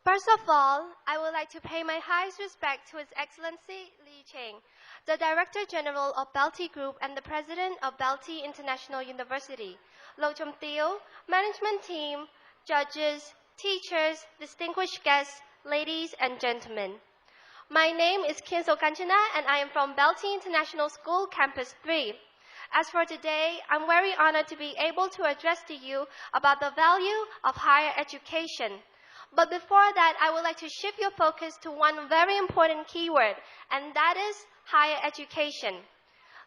First of all, I would like to pay my highest respect to His Excellency Li Cheng, the Director General of BELTEI Group and the President of BELTEI International University, Lo Chom Theo, management team, judges, teachers, distinguished guests, ladies and gentlemen. My name is Kinso Kanchana and I am from BELTEI International School, Campus 3. As for today, I'm very honored to be able to address to you about the value of higher education. But before that, I would like to shift your focus to one very important keyword, and that is higher education.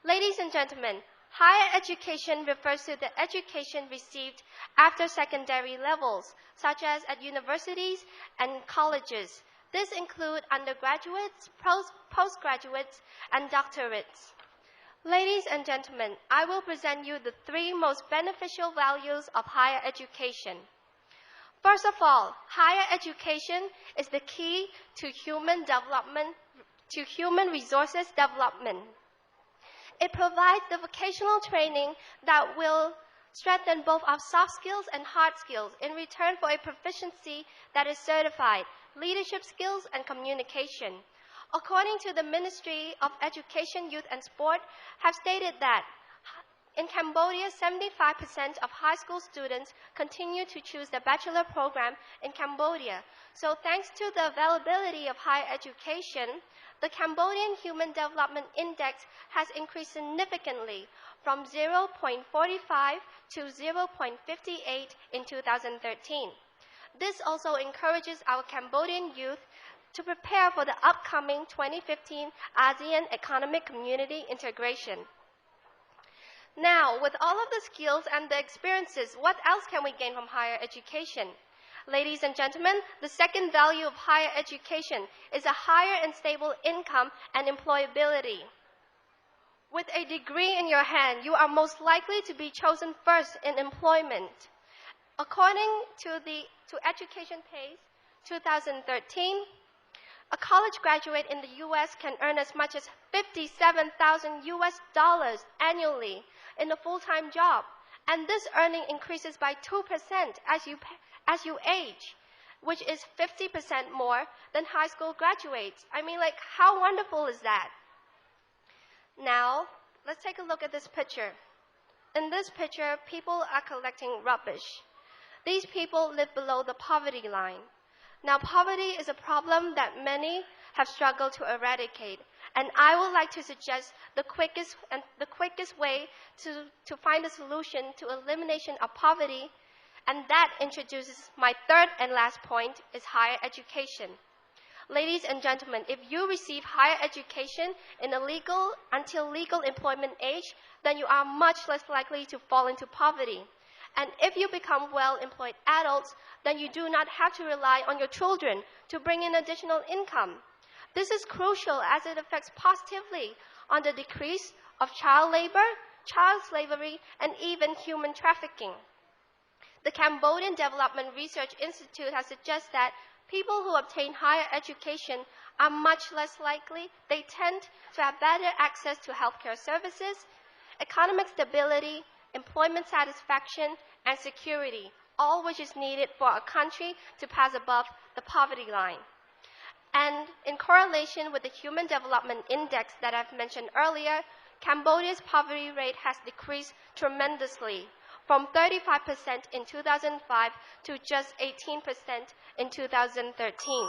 Ladies and gentlemen, higher education refers to the education received after secondary levels, such as at universities and colleges. This includes undergraduates, postgraduates, and doctorates. Ladies and gentlemen, I will present you the three most beneficial values of higher education. First of all, higher education is the key to human development, to human resources development. It provides the vocational training that will strengthen both our soft skills and hard skills in return for a proficiency that is certified, leadership skills and communication. According to the Ministry of Education, Youth and Sport, have stated that in Cambodia, 75% of high school students continue to choose the bachelor program in Cambodia. So thanks to the availability of higher education, the Cambodian Human Development Index has increased significantly from 0.45 to 0.58 in 2013. This also encourages our Cambodian youth to prepare for the upcoming 2015 ASEAN Economic Community integration. Now, with all of the skills and the experiences, what else can we gain from higher education? Ladies and gentlemen, the second value of higher education is a higher and stable income and employability. With a degree in your hand, you are most likely to be chosen first in employment. According to Education Pays 2013, a college graduate in the U.S. can earn as much as $57,000 annually in a full-time job, and this earning increases by 2% as you age, which is 50% more than high school graduates. I mean, like, how wonderful is that? Now, let's take a look at this picture. In this picture, people are collecting rubbish. These people live below the poverty line. Now, poverty is a problem that many have struggled to eradicate, and I would like to suggest the quickest way to find a solution to elimination of poverty, and that introduces my third and last point, is higher education. Ladies and gentlemen, if you receive higher education until legal employment age, then you are much less likely to fall into poverty. And if you become well-employed adults, then you do not have to rely on your children to bring in additional income. This is crucial as it affects positively on the decrease of child labor, child slavery, and even human trafficking. The Cambodian Development Research Institute has suggested that people who obtain higher education are much less likely. They tend to have better access to healthcare services, economic stability, employment satisfaction, and security, all which is needed for a country to pass above the poverty line. And in correlation with the Human Development Index that I've mentioned earlier, Cambodia's poverty rate has decreased tremendously from 35% in 2005 to just 18% in 2013.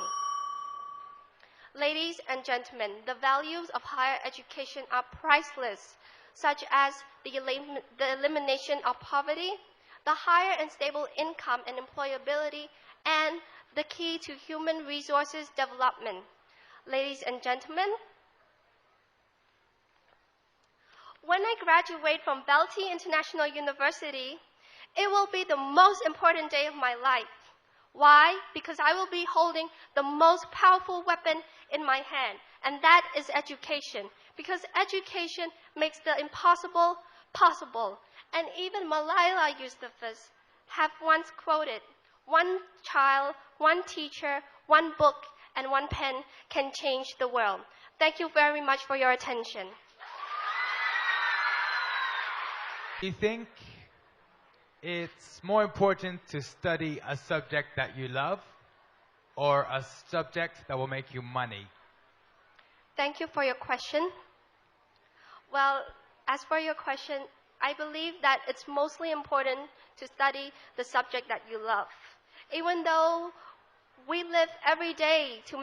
Ladies and gentlemen, the values of higher education are priceless, such as the elimination of poverty, the higher and stable income and employability, and the key to human resources development. Ladies and gentlemen, when I graduate from BELTEI International University, it will be the most important day of my life. Why? Because I will be holding the most powerful weapon in my hand, and that is education. Because education makes the impossible possible. And even Malala Yousafzai have once quoted, "One child, one teacher, one book, and one pen can change the world." Thank you very much for your attention. Do you think it's more important to study a subject that you love or a subject that will make you money? Thank you for your question. Well, as for your question, I believe that it's mostly important to study the subject that you love. Even though we live every day to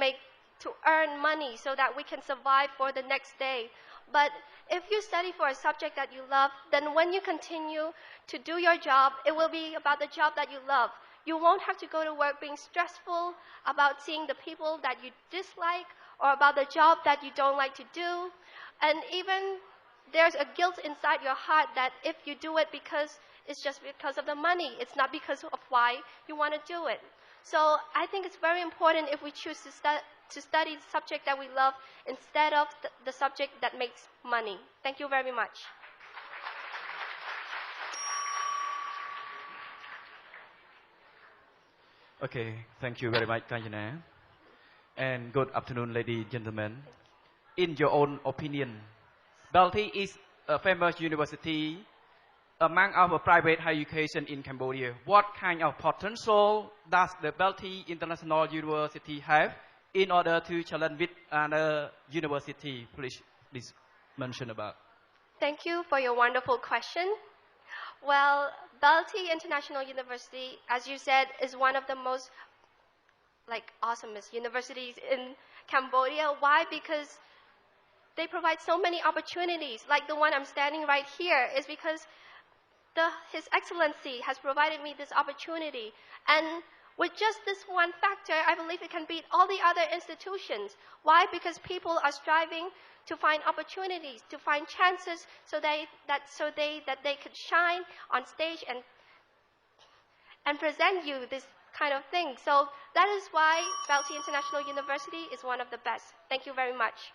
earn money so that we can survive for the next day. But if you study for a subject that you love, then when you continue to do your job, it will be about the job that you love. You won't have to go to work being stressful about seeing the people that you dislike or about the job that you don't like to do. And even there's a guilt inside your heart that if you do it because it's just because of the money, it's not because of why you want to do it. So I think it's very important if we choose to study the subject that we love instead of the subject that makes money. Thank you very much. Okay, thank you very much, Kanjana. And good afternoon, ladies and gentlemen. In your own opinion, BELTEI is a famous university among our private higher education in Cambodia. What kind of potential does the BELTEI International University have in order to challenge with another university? Please mention about. Thank you for your wonderful question. Well, BELTEI International University, as you said, is one of the most awesomest universities in Cambodia. Why? Because they provide so many opportunities. Like the one I'm standing right here is because His Excellency has provided me this opportunity. And with just this one factor, I believe it can beat all the other institutions. Why? Because people are striving to find opportunities, to find chances so that they could shine on stage and present you this kind of thing. So that is why BELTEI International University is one of the best. Thank you very much.